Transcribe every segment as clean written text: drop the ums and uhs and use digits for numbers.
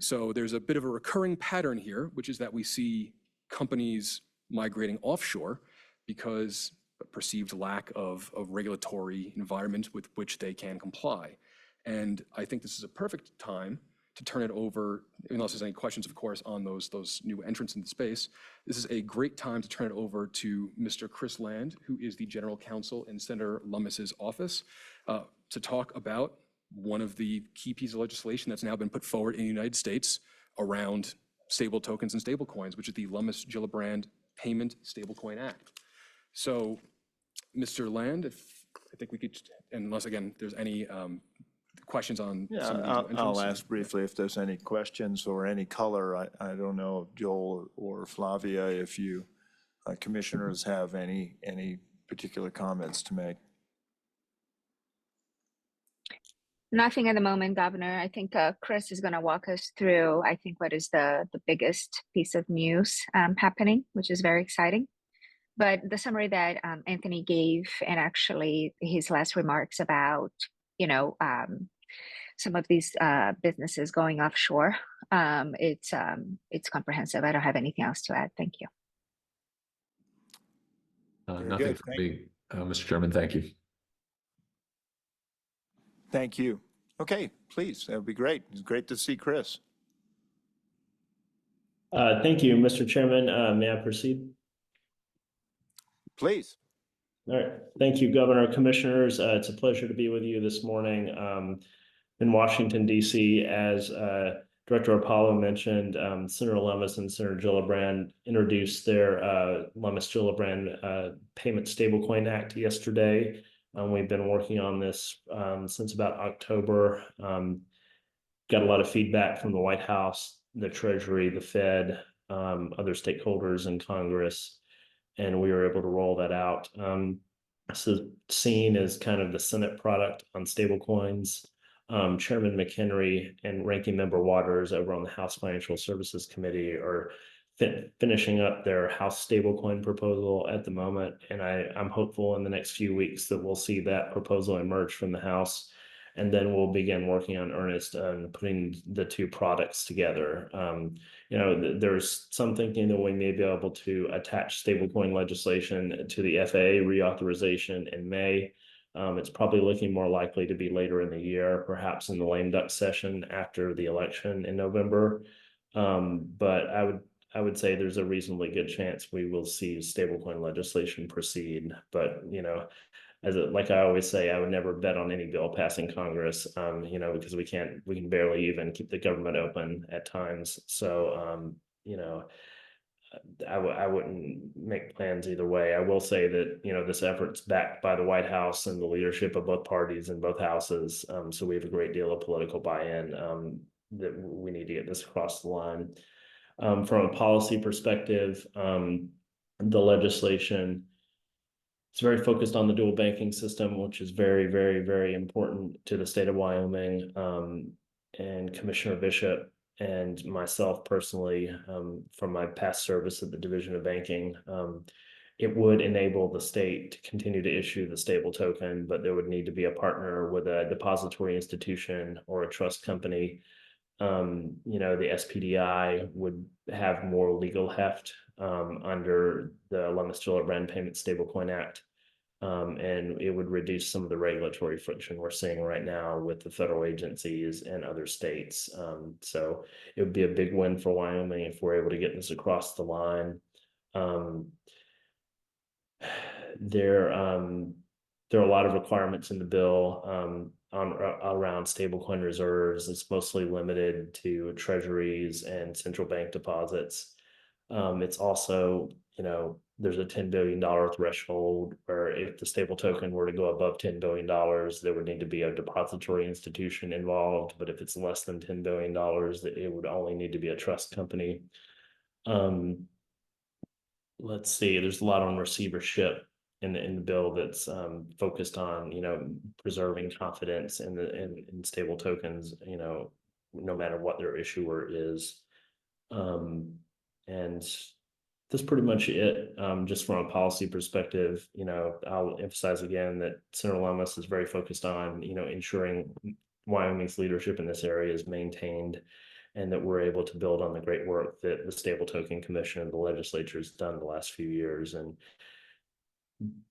So there's a bit of a recurring pattern here, which is that we see companies migrating offshore because a perceived lack of regulatory environment with which they can comply. And I think this is a perfect time to turn it over, unless there's any questions, of course, on those new entrants into space. This is a great time to turn it over to Mr. Chris Land, who is the General Counsel in Senator Lummis's office, to talk about one of the key pieces of legislation that's now been put forward in the United States around stable tokens and stable coins, which is the Lummis-Gillibrand Payment Stablecoin Act. So, Mr. Land, I think we could, unless again there's any questions on some of these entrants. I'll ask briefly if there's any questions or any color. I don't know, Joel or Flavia, if you commissioners have any particular comments to make. Nothing at the moment, Governor. I think Chris is going to walk us through, I think, what is the biggest piece of news happening, which is very exciting. But the summary that Anthony gave, and actually his last remarks about, some of these businesses going offshore, it's comprehensive. I don't have anything else to add. Thank you. Nothing from me, Mr. Chairman. Thank you. Thank you. Okay, please. That would be great. It's great to see Chris. Thank you, Mr. Chairman. May I proceed? Please. All right. Thank you, Governor, Commissioners. It's a pleasure to be with you this morning in Washington, D.C. As Director Apollo mentioned, Senator Lummis and Senator Gillibrand introduced their Lummis-Gillibrand Payment Stablecoin Act yesterday. We've been working on this since about October. Got a lot of feedback from the White House, the Treasury, the Fed, other stakeholders in Congress, and we were able to roll that out. So seen as kind of the Senate product on stablecoins. Chairman McHenry and Ranking Member Waters over on the House Financial Services Committee are finishing up their House stablecoin proposal at the moment, and I'm hopeful in the next few weeks that we'll see that proposal emerge from the House, and then we'll begin working on earnest on putting the two products together. There's some thinking that we may be able to attach stablecoin legislation to the FAA reauthorization in May. It's probably looking more likely to be later in the year, perhaps in the lame duck session after the election in November. But I would say there's a reasonably good chance we will see stablecoin legislation proceed. But, like I always say, I would never bet on any bill passing Congress, because we can barely even keep the government open at times. So, I wouldn't make plans either way. I will say that, this effort's backed by the White House and the leadership of both parties in both houses. So we have a great deal of political buy-in that we need to get this across the line. From a policy perspective, the legislation is very focused on the dual banking system, which is very, very, very important to the state of Wyoming. And Commissioner Bishop and myself personally, from my past service at the Division of Banking, it would enable the state to continue to issue the stable token, but there would need to be a partner with a depository institution or a trust company. The SPDI would have more legal heft under the Lummis-Gillibrand Payment Stablecoin Act, and it would reduce some of the regulatory friction we're seeing right now with the federal agencies and other states. So it would be a big win for Wyoming if we're able to get this across the line. There are a lot of requirements in the bill around stablecoin reserves. It's mostly limited to treasuries and central bank deposits. It's also, there's a $10 billion threshold where if the stable token were to go above $10 billion, there would need to be a depository institution involved. But if it's less than $10 billion, it would only need to be a trust company. Let's see, there's a lot on receivership in the bill that's focused on preserving confidence in stable tokens, no matter what their issuer is, and that's pretty much it. Just from a policy perspective, I'll emphasize again that Senator Lummis is very focused on ensuring Wyoming's leadership in this area is maintained, and that we're able to build on the great work that the Stable Token Commission and the legislature has done the last few years, and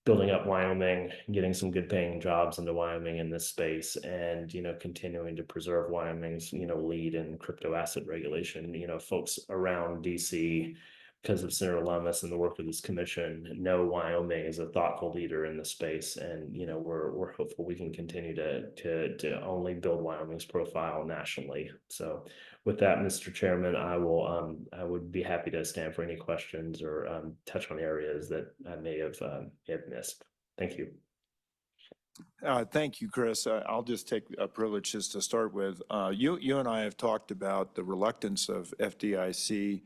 building up Wyoming, getting some good paying jobs into Wyoming in this space, and, continuing to preserve Wyoming's, lead in crypto asset regulation. Folks around DC, because of Senator Lummis and the work of this commission, know Wyoming is a thoughtful leader in the space, and we're hopeful we can continue to only build Wyoming's profile nationally. So, with that, Mr. Chairman, I would be happy to stand for any questions or touch on areas that I may have missed. Thank you. Thank you, Chris. I'll just take a privilege just to start with. You and I have talked about the reluctance of FDIC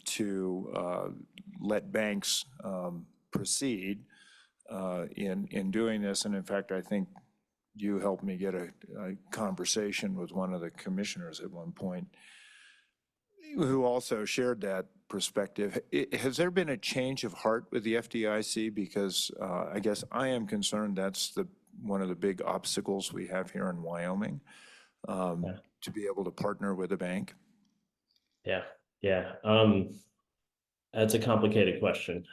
to let banks proceed in doing this. And in fact, I think you helped me get a conversation with one of the commissioners at one point who also shared that perspective. Has there been a change of heart with the FDIC? Because I guess I am concerned that's one of the big obstacles we have here in Wyoming, to be able to partner with a bank. Yeah. That's a complicated question.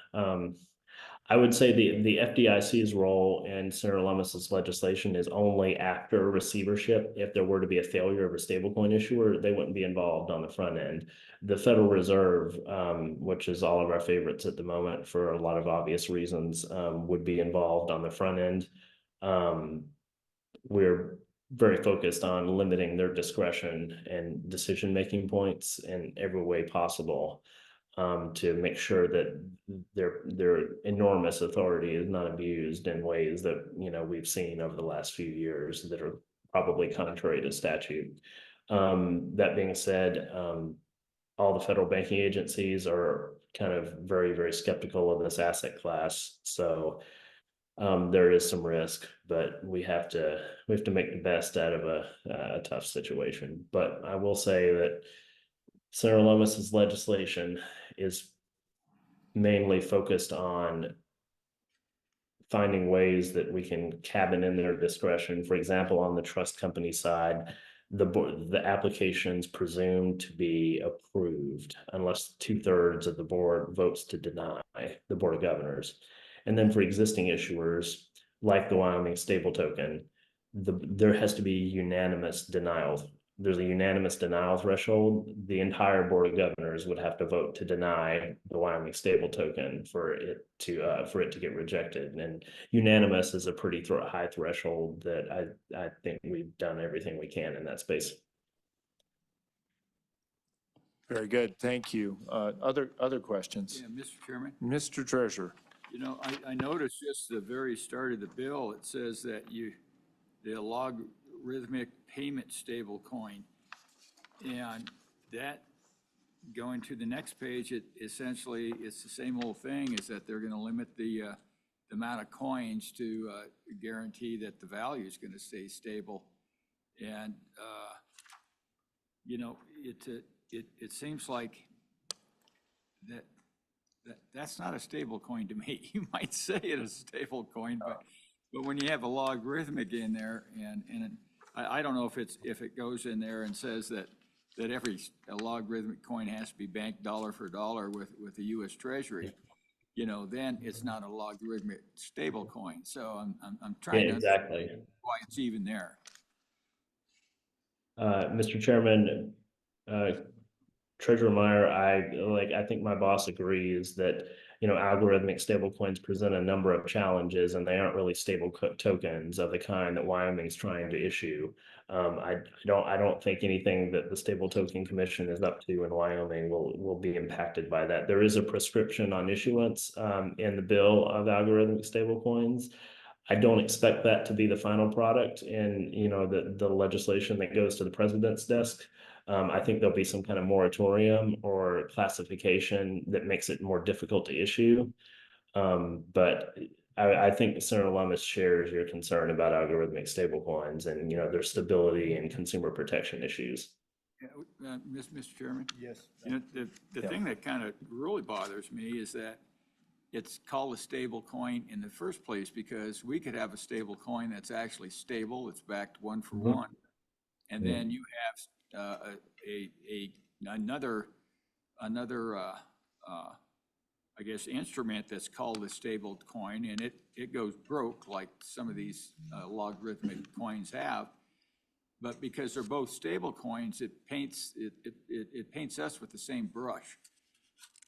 I would say the FDIC's role in Senator Lummis's legislation is only after receivership. If there were to be a failure of a stablecoin issuer, they wouldn't be involved on the front end. The Federal Reserve, which is all of our favorites at the moment for a lot of obvious reasons, would be involved on the front end. We're very focused on limiting their discretion and decision-making points in every way possible, to make sure that their enormous authority is not abused in ways that we've seen over the last few years that are probably contrary to statute. That being said, all the federal banking agencies are kind of very, very skeptical of this asset class. So there is some risk, but we have to make the best out of a tough situation. But I will say that Senator Lummis's legislation is mainly focused on finding ways that we can cabin in their discretion. For example, on the trust company side, the application's presumed to be approved unless 2/3 of the board votes to deny, the Board of Governors. And then for existing issuers, like the Wyoming stable token, there has to be unanimous denial. There's a unanimous denial threshold. The entire Board of Governors would have to vote to deny the Wyoming stable token for it to get rejected. And unanimous is a pretty high threshold that I think we've done everything we can in that space. Very good. Thank you. Other questions? Yeah, Mr. Chairman. Mr. Treasurer. I noticed just the very start of the bill, it says that the logarithmic payment stable coin, and that going to the next page, essentially it's the same old thing, is that they're going to limit the amount of coins to guarantee that the value is going to stay stable. And it seems like that's not a stable coin to me. You might say it is a stable coin, but when you have a logarithmic in there, and I don't know if it goes in there and says that every logarithmic coin has to be banked dollar for dollar with the U.S. Treasury, then it's not a logarithmic stable coin. So I'm trying to understand why it's even there. Mr. Chairman, Treasurer Meyer, I think my boss agrees that algorithmic stablecoins present a number of challenges, and they aren't really stable tokens of the kind that Wyoming's trying to issue. I don't think anything that the Stable Token Commission is up to in Wyoming will be impacted by that. There is a prescription on issuance in the bill of algorithmic stablecoins. I don't expect that to be the final product in the legislation that goes to the president's desk. I think there'll be some kind of moratorium or classification that makes it more difficult to issue. But I think Senator Lummis shares your concern about algorithmic stablecoins and their stability and consumer protection issues. Mr. Chairman? Yes. The thing that kind of really bothers me is that it's called a stable coin in the first place, because we could have a stable coin that's actually stable, it's backed one for one, and then you have another I guess instrument that's called a stable coin, and it goes broke like some of these logarithmic coins have. But because they're both stable coins, it paints us with the same brush.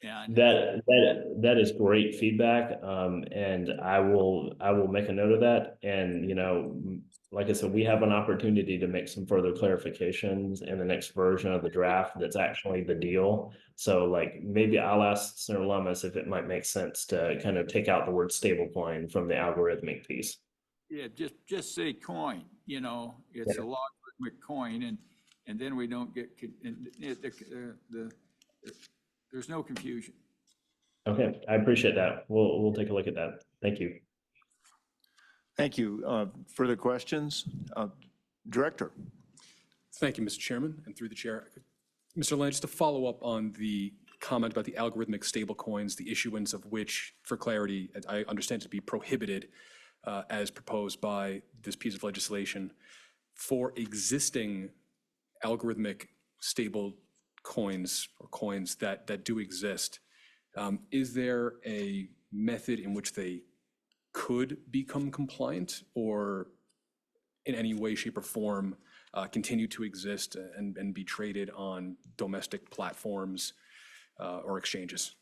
And that is great feedback, and I will make a note of that. And like I said, we have an opportunity to make some further clarifications in the next version of the draft. That's actually the deal. So, like, maybe I'll ask Senator Lummis if it might make sense to kind of take out the word stablecoin from the algorithmic piece. Yeah, just say coin. It's a logarithmic coin, and then we don't get there's no confusion. Okay, I appreciate that. We'll take a look at that. Thank you. Thank you. Further questions? Director. Thank you, Mr. Chairman, and through the chair. Mr. Land, just to follow up on the comment about the algorithmic stablecoins, the issuance of which, for clarity, I understand to be prohibited as proposed by this piece of legislation. For existing algorithmic stable coins or coins that do exist, is there a method in which they could become compliant or in any way, shape, or form continue to exist and be traded on domestic platforms or exchanges?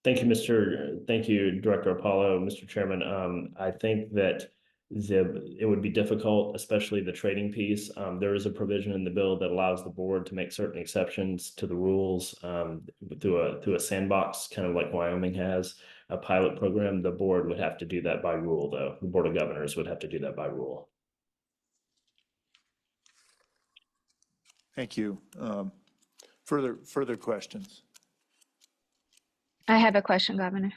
Thank you, Director Apollo, Mr. Chairman. I think that it would be difficult, especially the trading piece. There is a provision in the bill that allows the board to make certain exceptions to the rules through a sandbox, kind of like Wyoming has a pilot program. The board would have to do that by rule, though. The Board of Governors would have to do that by rule. Thank you. Further questions? I have a question, Governor.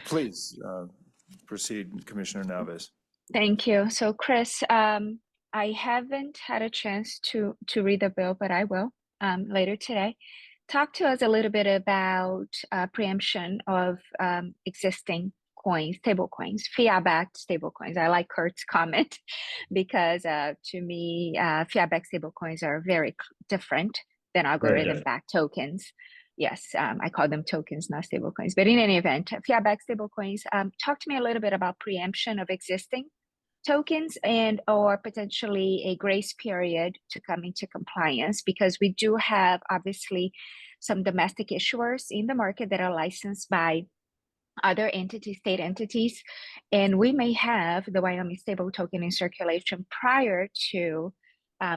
Please proceed, Commissioner Naves. Thank you. So, Chris, I haven't had a chance to read the bill, but I will later today. Talk to us a little bit about preemption of existing coins, stable coins, fiat-backed stable coins. I like Kurt's comment because to me, fiat-backed stable coins are very different than algorithm-backed tokens. Yes, I call them tokens, not stable coins. But in any event, fiat-backed stable coins, talk to me a little bit about preemption of existing tokens and or potentially a grace period to come into compliance, because we do have obviously some domestic issuers in the market that are licensed by other entities, state entities, and we may have the Wyoming stable token in circulation prior to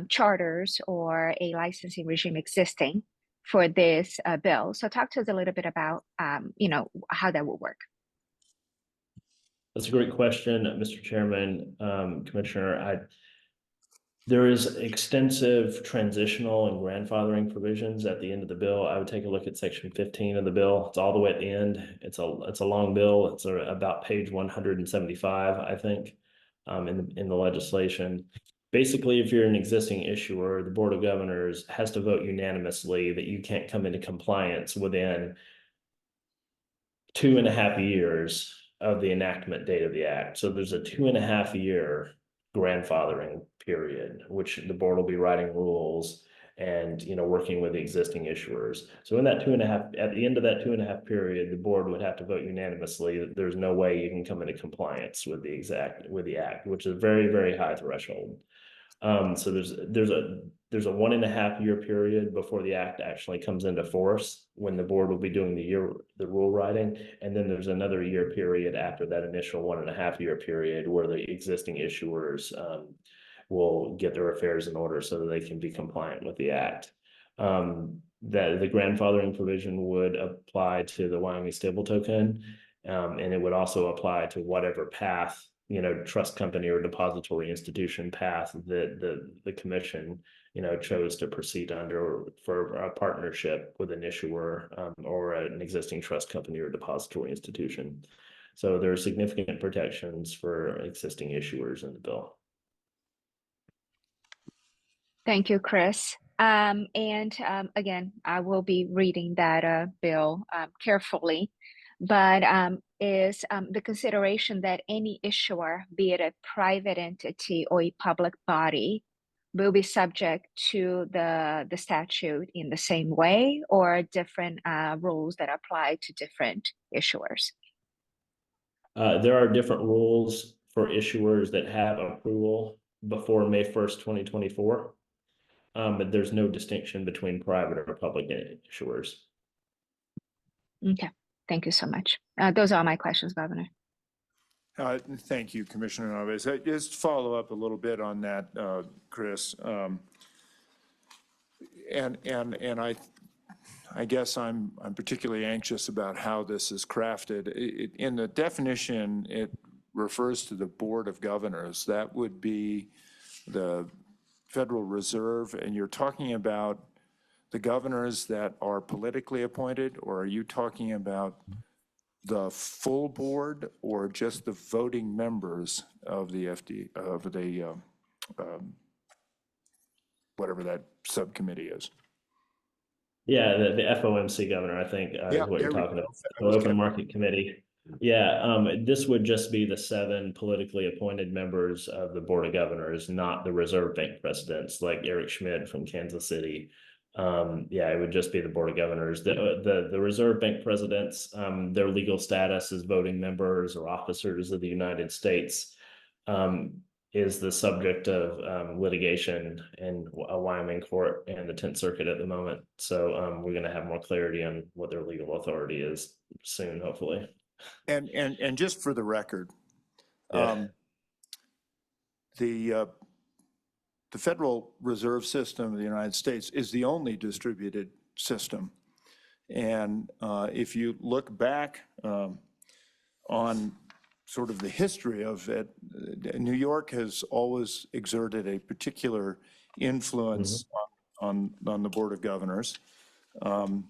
charters or a licensing regime existing for this bill. So talk to us a little bit about how that will work. That's a great question, Mr. Chairman, Commissioner. There is extensive transitional and grandfathering provisions at the end of the bill. I would take a look at section 15 of the bill. It's all the way at the end. It's a long bill. It's about page 175, I think, in the legislation. Basically, if you're an existing issuer, the Board of Governors has to vote unanimously that you can't come into compliance within 2.5 years of the enactment date of the act. So there's a 2.5 year grandfathering period, which the board will be writing rules and working with the existing issuers. So in that 2.5, at the end of that 2.5 period, the board would have to vote unanimously that there's no way you can come into compliance with the act, which is a very, very high threshold. So there's a 1.5 year period before the act actually comes into force when the board will be doing the rule writing, and then there's another year period after that initial 1.5 year period where the existing issuers will get their affairs in order so that they can be compliant with the act. The grandfathering provision would apply to the Wyoming stable token, and it would also apply to whatever path, trust company or depository institution path that the commission, chose to proceed under for a partnership with an issuer or an existing trust company or depository institution. So there are significant protections for existing issuers in the bill. Thank you, Chris. Again, I will be reading that bill carefully, but is the consideration that any issuer, be it a private entity or a public body, will be subject to the statute in the same way, or different rules that apply to different issuers? There are different rules for issuers that have approval before May 1st, 2024. But there's no distinction between private or public issuers. Okay, thank you so much. Those are my questions, Governor. Thank you, Commissioner Alves. Just follow up a little bit on that, Chris. I guess I'm particularly anxious about how this is crafted. In the definition, it refers to the Board of Governors. That would be the Federal Reserve, and you're talking about the governors that are politically appointed, or are you talking about the full board or just the voting members of the whatever that subcommittee is? Yeah, the FOMC, Governor, I think is what you're talking about. The Open Market Committee. Yeah, this would just be the 7 politically appointed members of the Board of Governors, not the Reserve Bank presidents like Eric Schmidt from Kansas City. Yeah, it would just be the Board of Governors. The Reserve Bank presidents, their legal status as voting members or officers of the United States is the subject of litigation in a Wyoming court and the 10th Circuit at the moment. So we're going to have more clarity on what their legal authority is soon, hopefully. And just for the record, Yeah. The Federal Reserve System of the United States is the only distributed system. And if you look back on sort of the history of it, New York has always exerted a particular influence on the Board of Governors. And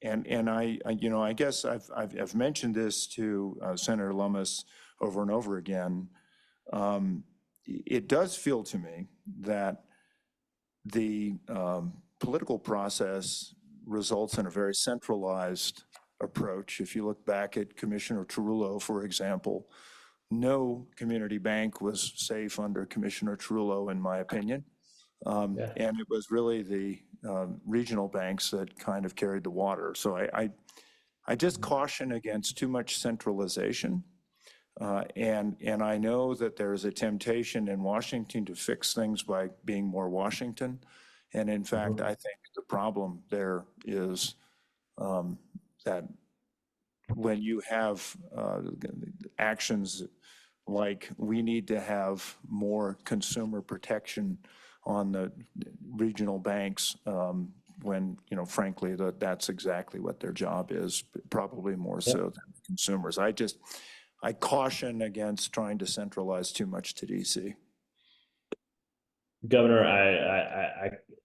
I guess I've mentioned this to Senator Lummis over and over again. It does feel to me that the political process results in a very centralized approach. If you look back at Commissioner Trullo, for example, no community bank was safe under Commissioner Trullo, in my opinion. And it was really the regional banks that kind of carried the water. So I just caution against too much centralization. And I know that there is a temptation in Washington to fix things by being more Washington. And in fact, I think the problem there is that when you have actions like we need to have more consumer protection on the regional banks, when, frankly, that's exactly what their job is, probably more so than consumers. I caution against trying to centralize too much to DC. Governor,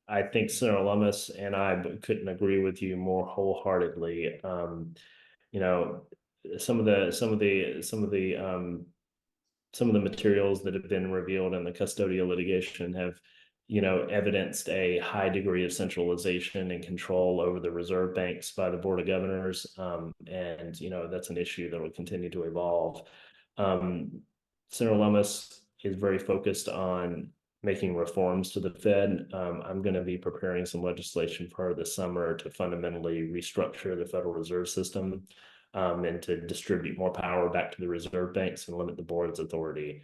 I think Senator Lummis and I couldn't agree with you more wholeheartedly. Some of the materials that have been revealed in the custodial litigation have, evidenced a high degree of centralization and control over the reserve banks by the Board of Governors. And that's an issue that will continue to evolve. Senator Lummis is very focused on making reforms to the Fed. I'm going to be preparing some legislation for her this summer to fundamentally restructure the Federal Reserve System and to distribute more power back to the reserve banks and limit the board's authority.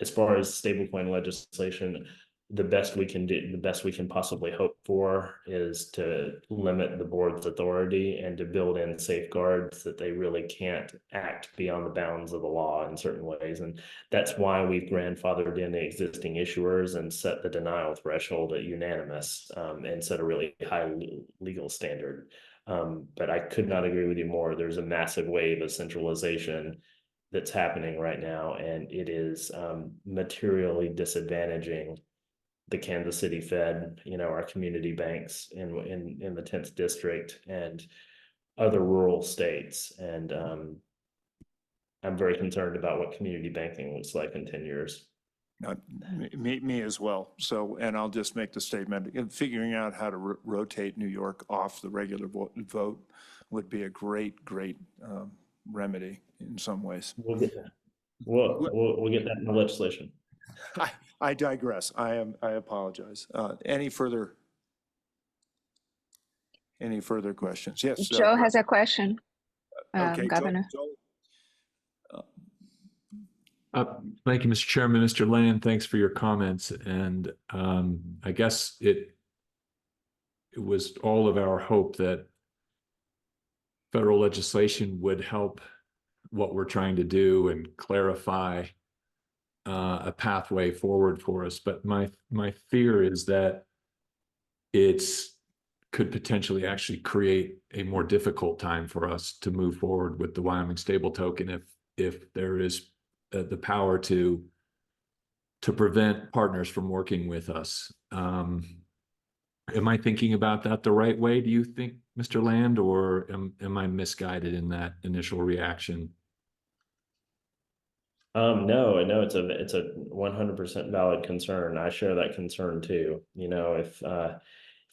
As far as stablecoin legislation, the best we can possibly hope for is to limit the board's authority and to build in safeguards that they really can't act beyond the bounds of the law in certain ways. And that's why we've grandfathered in the existing issuers and set the denial threshold at unanimous and set a really high legal standard. But I could not agree with you more. There's a massive wave of centralization that's happening right now, and it is materially disadvantaging the Kansas City Fed, our community banks in the 10th district and other rural states. And I'm very concerned about what community banking looks like in 10 years. Me as well. So, and I'll just make the statement, figuring out how to rotate New York off the regular vote would be a great remedy in some ways. We'll get that. We'll get that in the legislation. I digress. I apologize. Any further questions? Yes. Joe has a question, Okay, Governor. Joe. Thank you, Mr. Chairman. Mr. Land, thanks for your comments. And I guess it was all of our hope that federal legislation would help what we're trying to do and clarify a pathway forward for us. But my fear is that it's could potentially actually create a more difficult time for us to move forward with the Wyoming stable token if there is the power to prevent partners from working with us. Am I thinking about that the right way, do you think, Mr. Land, or am I misguided in that initial reaction? No, it's a 100% valid concern. I share that concern too. You know, if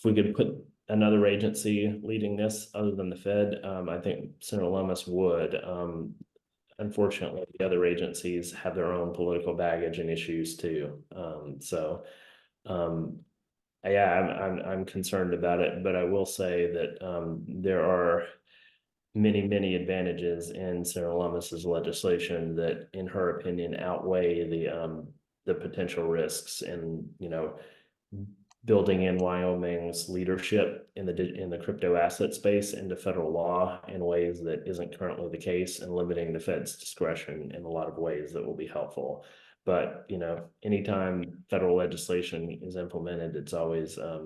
we could put another agency leading this other than the Fed, I think Senator Lummis would. Unfortunately, the other agencies have their own political baggage and issues too. Yeah, I'm concerned about it, but I will say that there are many advantages in Senator Lummis's legislation that, in her opinion, outweigh the potential risks in, you know, building in Wyoming's leadership in the crypto asset space into federal law in ways that isn't currently the case, and limiting the Fed's discretion in a lot of ways that will be helpful. But, you know, anytime federal legislation is implemented, it's always a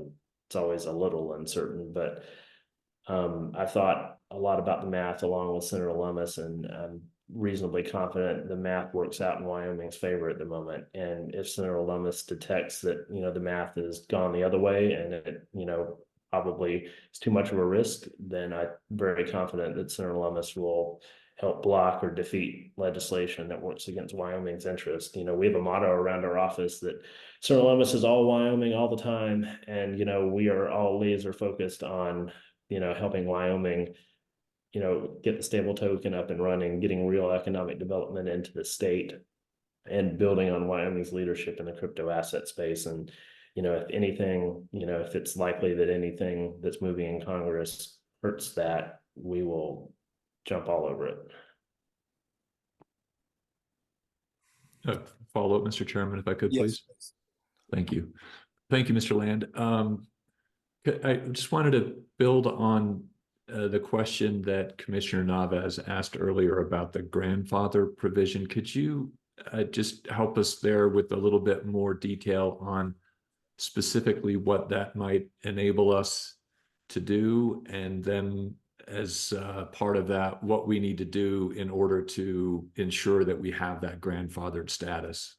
little uncertain. But I thought a lot about the math along with Senator Lummis, and I'm reasonably confident the math works out in Wyoming's favor at the moment. And if Senator Lummis detects that, you know, the math has gone the other way and it, you know, probably is too much of a risk, then I'm very confident that Senator Lummis will help block or defeat legislation that works against Wyoming's interest. You know, we have a motto around our office that Senator Lummis is all Wyoming all the time. And, you know, we are all laser focused on, you know, helping Wyoming, you know, get the stable token up and running, getting real economic development into the state, and building on Wyoming's leadership in the crypto asset space. And, you know, if anything, you know, if it's likely that anything that's moving in Congress hurts that, we will jump all over it. Follow up, Mr. Chairman, if I could, Yes. please. Thank you. Thank you, Mr. Land. I just wanted to build on the question that Commissioner Navas asked earlier about the grandfather provision. Could you just help us there with a little bit more detail on specifically what that might enable us to do? And then as part of that, what we need to do in order to ensure that we have that grandfathered status?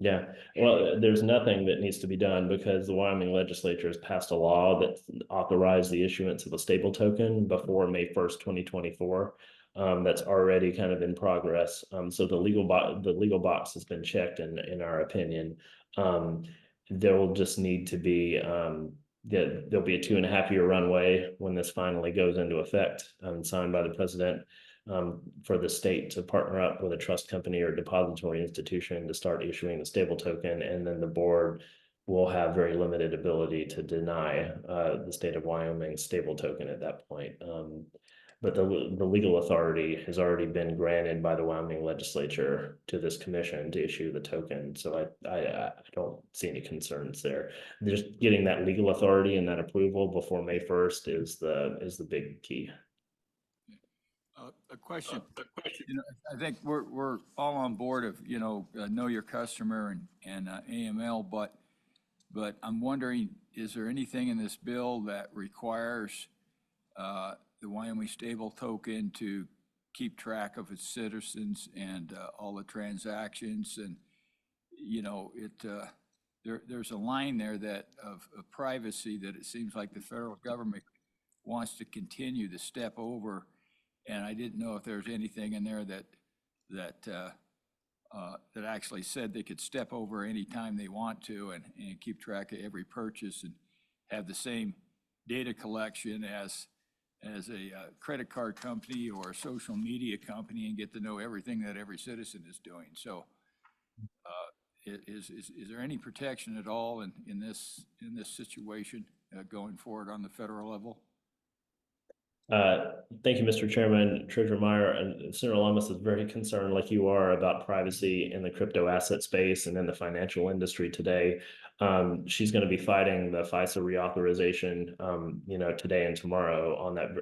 Yeah, well, there's nothing that needs to be done because the Wyoming legislature has passed a law that authorized the issuance of a stable token before May 1st, 2024. That's already kind of in progress. So the legal box has been checked in our opinion. There will just need to be there'll be a 2.5-year runway when this finally goes into effect, signed by the president, for the state to partner up with a trust company or depository institution to start issuing the stable token. And then the board will have very limited ability to deny the state of Wyoming's stable token at that point. But the legal authority has already been granted by the Wyoming legislature to this commission to issue the token. So I don't see any concerns there. Just getting that legal authority and that approval before May 1st is the big key. A question. You know, I think we're all on board of, you know your customer and AML, but I'm wondering, is there anything in this bill that requires the Wyoming stable token to keep track of its citizens and all the transactions? And, you know, there's a line there that of privacy that it seems like the federal government wants to continue to step over. And I didn't know if there's anything in there that actually said they could step over any time they want to and keep track of every purchase and have the same data collection as a credit card company or a social media company and get to know everything that every citizen is doing. So is there any protection at all in this situation going forward on the federal level? Thank you, Mr. Chairman. Treasurer Meyer, and Senator Lummis is very concerned, like you are, about privacy in the crypto asset space and in the financial industry today. She's going to be fighting the FISA reauthorization, today and tomorrow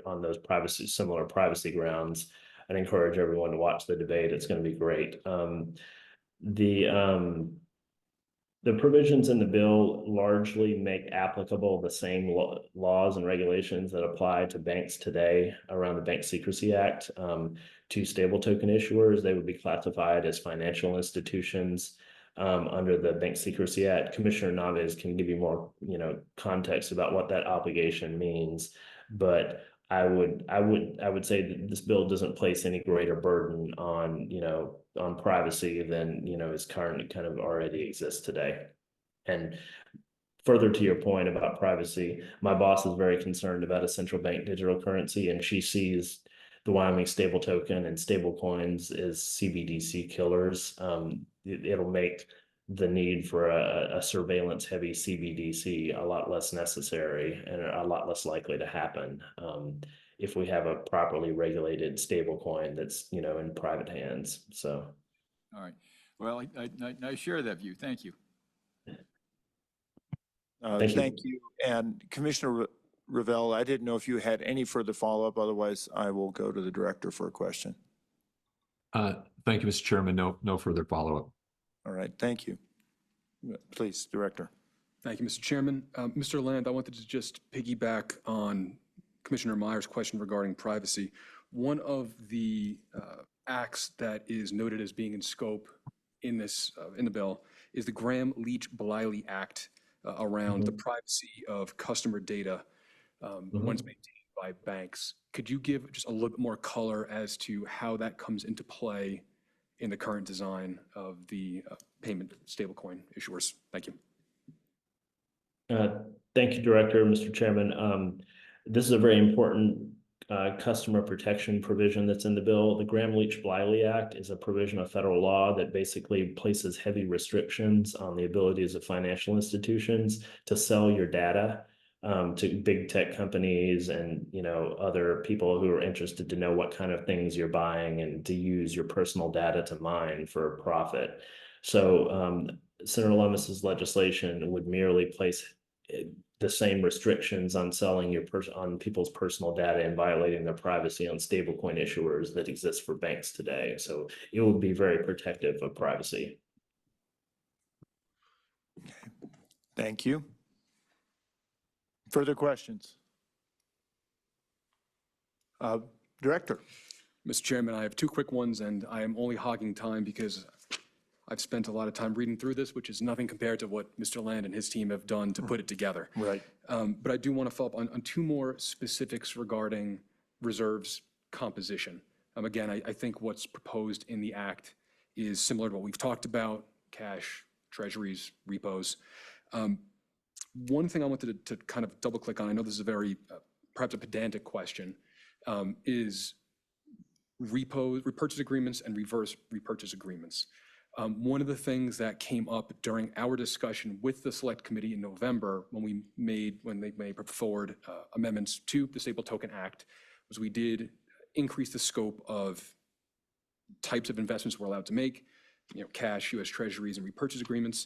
on those similar privacy grounds. I'd encourage everyone to watch the debate. It's going to be great. The provisions in the bill largely make applicable the same laws and regulations that apply to banks today around the Bank Secrecy Act. To stable token issuers, they would be classified as financial institutions under the Bank Secrecy Act. Commissioner Naves can give you more, context about what that obligation means, but I would say that this bill doesn't place any greater burden on privacy than is currently kind of already exists today. And further to your point about privacy, my boss is very concerned about a central bank digital currency, and she sees the Wyoming stable token and stable coins as CBDC killers. It'll make the need for a surveillance heavy CBDC a lot less necessary and a lot less likely to happen if we have a properly regulated stable coin that's in private hands. So all right, well, I share that view. Thank you. Thank you. And Commissioner Revelle, I didn't know if you had any further follow-up. Otherwise, I will go to the director for a question. Thank you, Mr. Chairman. No further follow-up. All right, thank you. Please, Director. Thank you, Mr. Chairman. Mr. Land, I wanted to just piggyback on Commissioner Meyer's question regarding privacy. One of the acts that is noted as being in scope in this in the bill is the Graham-Leach-Bliley Act around the privacy of customer data once maintained by banks. Could you give just a little bit more color as to how that comes into play in the current design of the payment stablecoin issuers? Thank you. Thank you, Director. Mr. Chairman, this is a very important customer protection provision that's in the bill. The Graham-Leach-Bliley Act is a provision of federal law that basically places heavy restrictions on the abilities of financial institutions to sell your data to big tech companies and other people who are interested to know what kind of things you're buying and to use your personal data to mine for profit. So Senator Lummis's legislation would merely place the same restrictions on selling on people's personal data and violating their privacy on stablecoin issuers that exist for banks today. So it would be very protective of privacy. Thank you. Further questions? Director. Mr. Chairman, I have two quick ones, and I am only hogging time because I've spent a lot of time reading through this, which is nothing compared to what Mr. Land and his team have done to put it together. Right. But I do want to follow up on two more specifics regarding reserves composition. Again, I think what's proposed in the act is similar to what we've talked about: cash, treasuries, repos. One thing I wanted to kind of double click on, I know this is a very, perhaps a pedantic question, is repurchase agreements and reverse repurchase agreements. One of the things that came up during our discussion with the Select Committee in November when they put forward amendments to the Stable Token Act was we did increase the scope of types of investments we're allowed to make, cash, U.S. Treasuries, and repurchase agreements.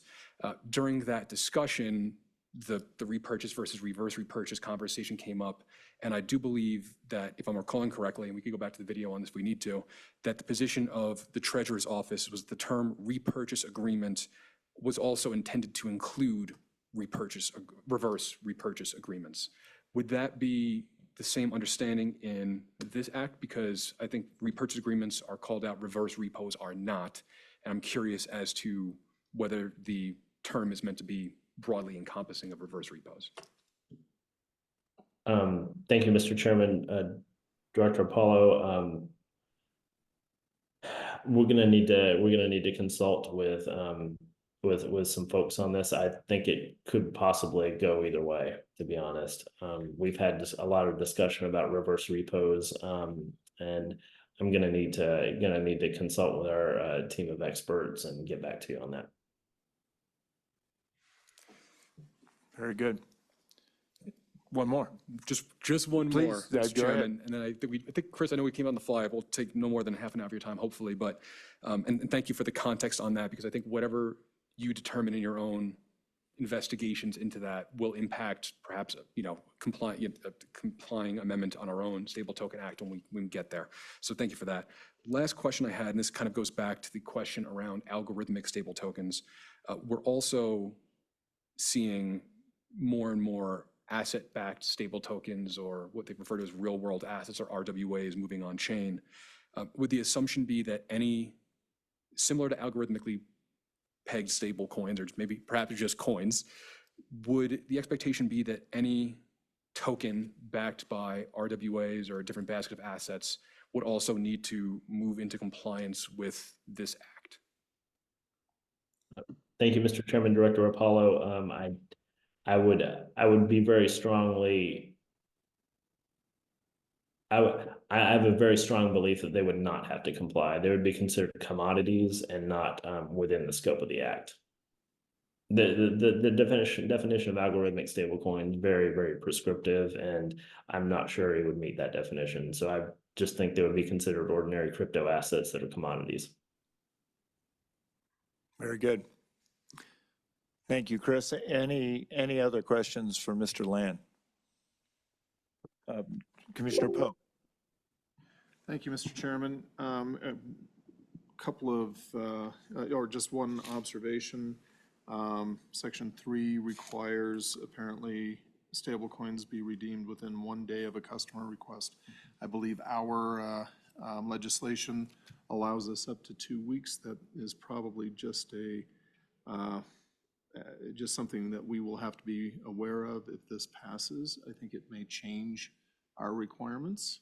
During that discussion, the repurchase versus reverse repurchase conversation came up. And I do believe that, if I'm recalling correctly, and we could go back to the video on this if we need to, that the position of the Treasurer's Office was the term repurchase agreement was also intended to include reverse repurchase agreements. Would that be the same understanding in this act? Because I think repurchase agreements are called out, reverse repos are not. And I'm curious as to whether the term is meant to be broadly encompassing of reverse repos. Thank you, Mr. Chairman. Director Apollo, we're gonna need to consult with some folks on this. I think it could possibly go either way, to be honest. We've had a lot of discussion about reverse repos, and I'm gonna need to consult with our team of experts and get back to you on that. Very good. One more. Just one Please, more, go Mr. ahead. Chairman, and then I think, Chris, I know we came on the fly. We'll take no more than half an hour of your time, hopefully, but, and thank you for the context on that, because I think whatever you determine in your own investigations into that will impact perhaps, complying amendment on our own Stable Token Act when we get there. So thank you for that. Last question I had, and this kind of goes back to the question around algorithmic stable tokens. We're also seeing more and more asset-backed stable tokens, or what they refer to as real-world assets, or RWAs, moving on chain. Would the assumption be that any, similar to algorithmically pegged stable coins, or maybe perhaps just coins, would the expectation be that any token backed by RWAs or a different basket of assets would also need to move into compliance with this act? Thank you, Mr. Chairman, Director Apollo. I would be very strongly. I have a very strong belief that they would not have to comply. They would be considered commodities and not within the scope of the act. The definition of algorithmic stablecoin is very, very prescriptive, and I'm not sure it would meet that definition. So I just think they would be considered ordinary crypto assets that are commodities. Very good. Thank you, Chris. Any other questions for Mr. Land? Commissioner Pope. Thank you, Mr. Chairman. A couple of, or just one observation. Section 3 requires apparently stablecoins be redeemed within 1 day of a customer request. I believe our legislation allows us up to 2 weeks. That is probably just just something that we will have to be aware of if this passes. I think it may change our requirements.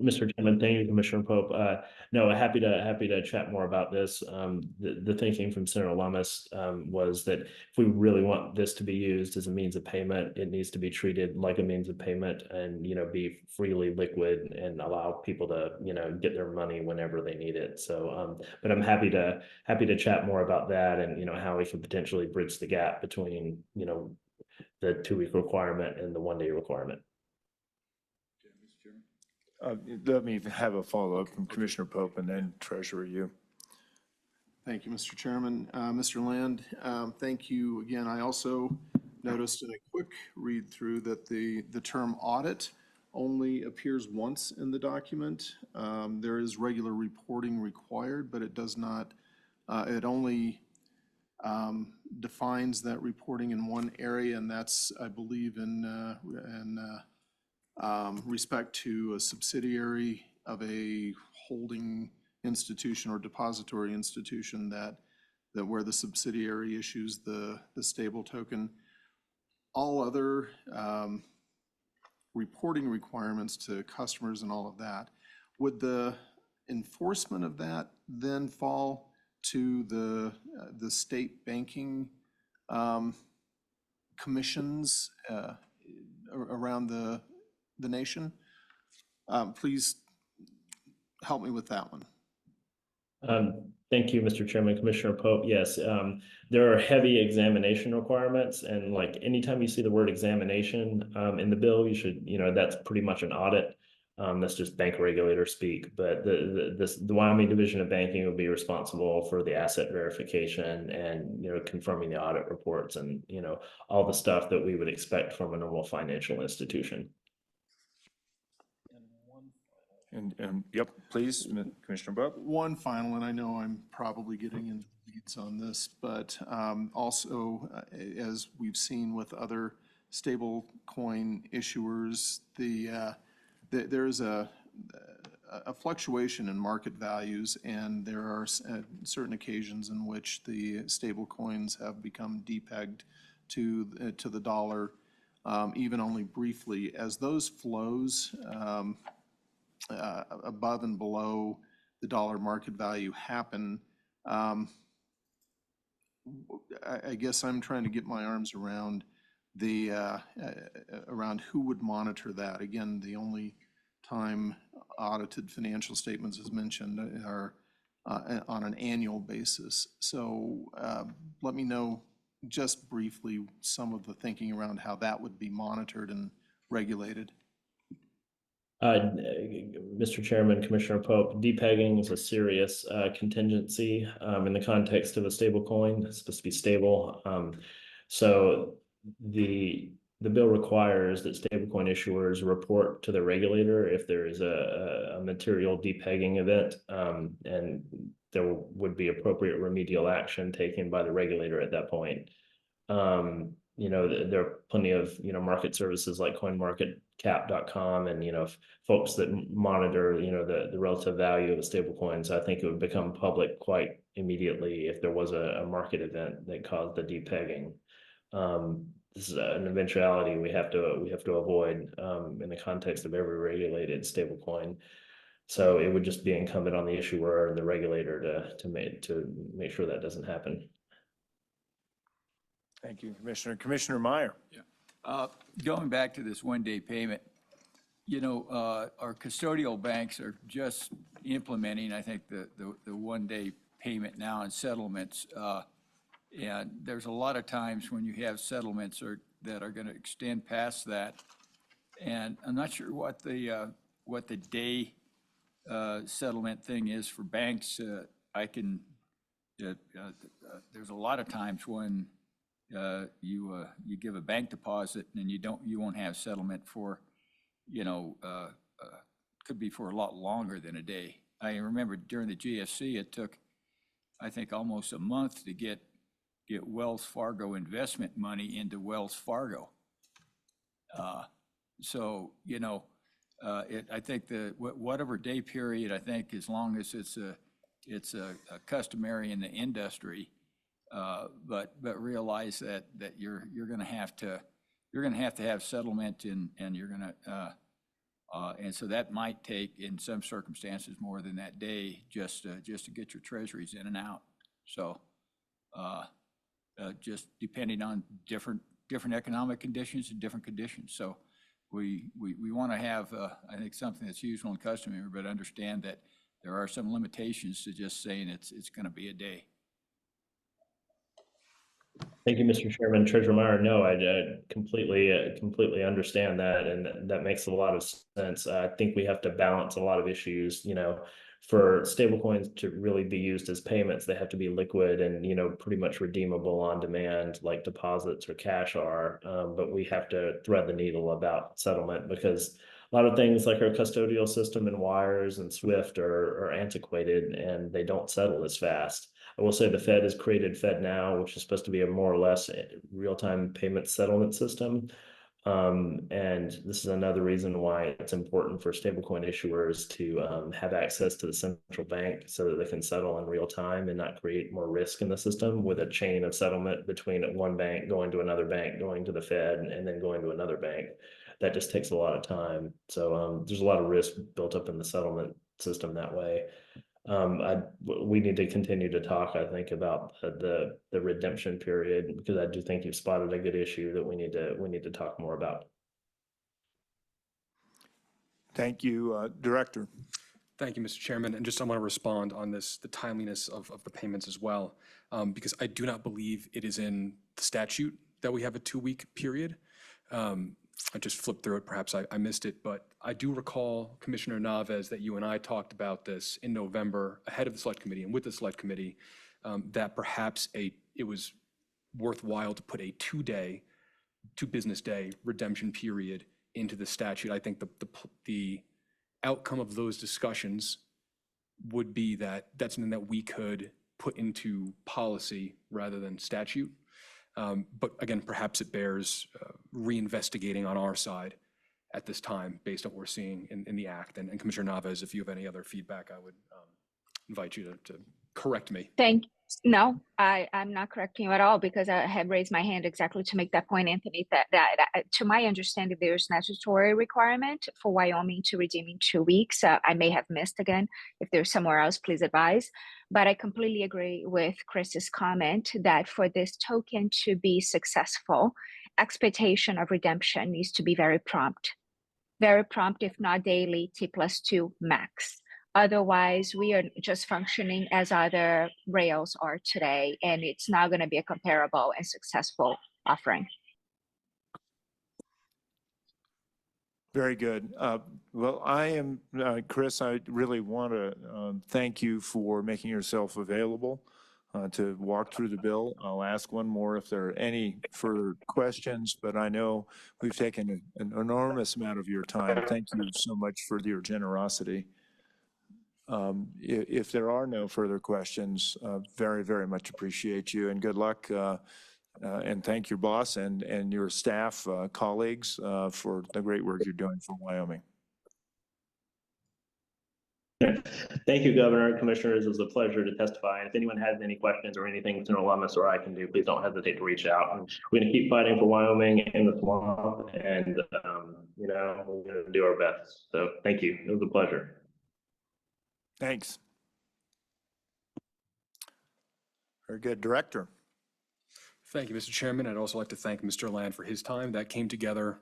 Mr. Chairman, thank you, Commissioner Pope. No, happy to chat more about this. The thinking from Senator Lummis was that if we really want this to be used as a means of payment, it needs to be treated like a means of payment and, be freely liquid and allow people to, get their money whenever they need it. So, but I'm happy to chat more about that and, how we can potentially bridge the gap between, the 2-week requirement and the 1-day requirement. Let me have a follow-up from Commissioner Pope and then Treasurer Yu. Thank you, Mr. Chairman. Mr. Land, thank you again. I also noticed in a quick read through that the term audit only appears once in the document. There is regular reporting required, but it does not, it only defines that reporting in one area, and that's, I believe, in respect to a subsidiary of a holding institution or depository institution that where the subsidiary issues the stable token. All other reporting requirements to customers and all of that, would the enforcement of that then fall to the state banking commissions around the nation? Please help me with that one. Thank you, Mr. Chairman. Commissioner Pope, yes, there are heavy examination requirements, and like anytime you see the word examination in the bill, you should, that's pretty much an audit. That's just bank regulator speak, but the Wyoming Division of Banking will be responsible for the asset verification and, confirming the audit reports and, all the stuff that we would expect from a normal financial institution. And yep, please, Commissioner Pope. One final, and I know I'm probably getting into the weeds on this, but also, as we've seen with other stable coin issuers, there's a fluctuation in market values, and there are certain occasions in which the stable coins have become depegged to the dollar, even only briefly. As those flows above and below the dollar market value happen, I guess I'm trying to get my arms around around who would monitor that. Again, the only time audited financial statements is mentioned are on an annual basis. So let me know just briefly some of the thinking around how that would be monitored and regulated. Mr. Chairman, Commissioner Pope, depegging is a serious contingency in the context of a stable coin. It's supposed to be stable. So the bill requires that stablecoin issuers report to the regulator if there is a material depegging event, and there would be appropriate remedial action taken by the regulator at that point. You know, there are plenty of, you know, market services like coinmarketcap.com and, you know, folks that monitor, you know, the relative value of the stable coins. I think it would become public quite immediately if there was a market event that caused the depegging. This is an eventuality we have to avoid in the context of every regulated stablecoin. So it would just be incumbent on the issuer and the regulator to make sure that doesn't happen. Thank you, Commissioner. Commissioner Meyer. Yeah. Going back to this one-day payment, you know, our custodial banks are just implementing, I think, the one-day payment now in settlements. And there's a lot of times when you have settlements that are going to extend past that. And I'm not sure what the day settlement thing is for banks. There's a lot of times when you give a bank deposit and you won't have settlement for, you know, could be for a lot longer than a day. I remember during the GFC, it took, I think, almost a month to get Wells Fargo investment money into Wells Fargo. So, you know, I think whatever day period, I think, as long as it's a customary in the industry, but realize that you're going to have to have settlement and you're going to and so that might take in some circumstances more than that day just to get your treasuries in and out. So just depending on different economic conditions and different conditions. So we want to have I think something that's usual and customary, but understand that there are some limitations to just saying it's going to be a day. Thank you, Mr. Chairman. Treasurer Meyer, no, I completely understand that, and that makes a lot of sense. I think we have to balance a lot of issues. You know, for stablecoins to really be used as payments, they have to be liquid and, you know, pretty much redeemable on demand, like deposits or cash are. But we have to thread the needle about settlement because a lot of things like our custodial system and wires and SWIFT are antiquated and they don't settle as fast. I will say the Fed has created FedNow, which is supposed to be a more or less real-time payment settlement system. And this is another reason why it's important for stablecoin issuers to have access to the central bank so that they can settle in real time and not create more risk in the system with a chain of settlement between one bank going to another bank, going to the Fed, and then going to another bank. That just takes a lot of time. So there's a lot of risk built up in the settlement system that way. We need to continue to talk, I think, about the redemption period, because I do think you've spotted a good issue that we need to talk more about. Thank you, Director. Thank you, Mr. Chairman. And just I want to respond on this, the timeliness of the payments as well, because I do not believe it is in the statute that we have a 2-week period. I just flipped through it. Perhaps I missed it, but I do recall, Commissioner Naves, that you and I talked about this in November ahead of the Select Committee and with the Select Committee, that perhaps it was worthwhile to put a 2-business day redemption period into the statute. I think the outcome of those discussions would be that that's something that we could put into policy rather than statute. But again, perhaps it bears reinvestigating on our side at this time based on what we're seeing in the act. And Commissioner Naves, if you have any other feedback, I would invite you to correct me. No, I'm not correcting you at all, because I have raised my hand exactly to make that point, Anthony, that to my understanding, there's statutory requirement for Wyoming to redeem in 2 weeks. I may have missed again. If there's somewhere else, please advise. But I completely agree with Chris's comment that for this token to be successful, expectation of redemption needs to be very prompt, if not daily, T+2 max. Otherwise, we are just functioning as other rails are today, and it's not going to be a comparable and successful offering. Very good. Well, Chris, I really want to thank you for making yourself available to walk through the bill. I'll ask one more if there are any further questions, but I know we've taken an enormous amount of your time. Thank you so much for your generosity. If there are no further questions, very, very much appreciate you, and good luck. And thank your boss and your staff, colleagues, for the great work you're doing for Wyoming. Thank you, Governor and Commissioners. It was a pleasure to testify. And if anyone has any questions or anything Senator Lummis or I can do, please don't hesitate to reach out. And we're going to keep fighting for Wyoming in the swamp, and you know, we're going to do our best. So thank you. It was a pleasure. Thanks. Very good. Director. Thank you, Mr. Chairman. I'd also like to thank Mr. Land for his time. That came together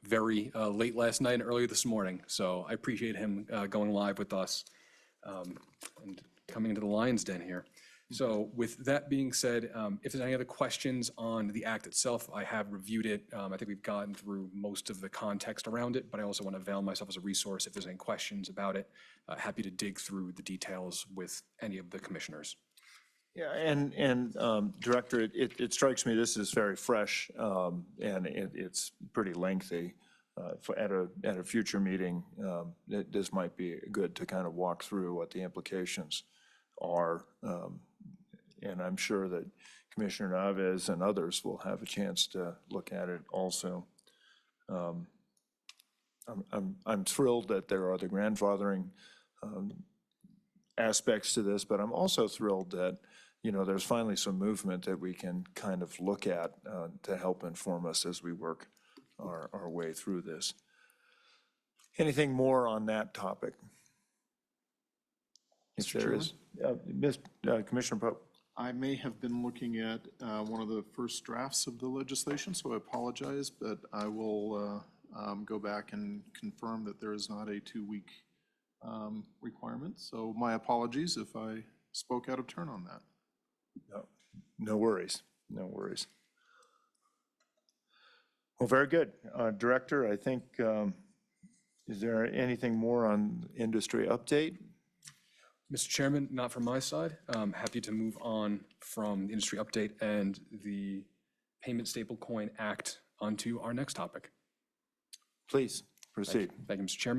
very late last night and early this morning. So I appreciate him going live with us and coming into the lion's den here. So with that being said, if there's any other questions on the act itself, I have reviewed it. I think we've gotten through most of the context around it, but I also want to avail myself as a resource if there's any questions about it. Happy to dig through the details with any of the commissioners. Yeah, and Director, it strikes me this is very fresh, and it's pretty lengthy. At a future meeting, this might be good to kind of walk through what the implications are. And I'm sure that Commissioner Naves and others will have a chance to look at it also. I'm thrilled that there are the grandfathering aspects to this, but I'm also thrilled that, you know, there's finally some movement that we can kind of look at to help inform us as we work our way through this. Anything more on that topic? If there is, Commissioner Pope. I may have been looking at one of the first drafts of the legislation, so I apologize, but I will go back and confirm that there is not a 2-week requirement. So my apologies if I spoke out of turn on that. No worries, no worries. Well, very good. Director, I think, is there anything more on industry update? Mr. Chairman, not from my side. Happy to move on from the industry update and the Payment Stablecoin Act onto our next topic. Please proceed. Thank you, Mr. Chairman.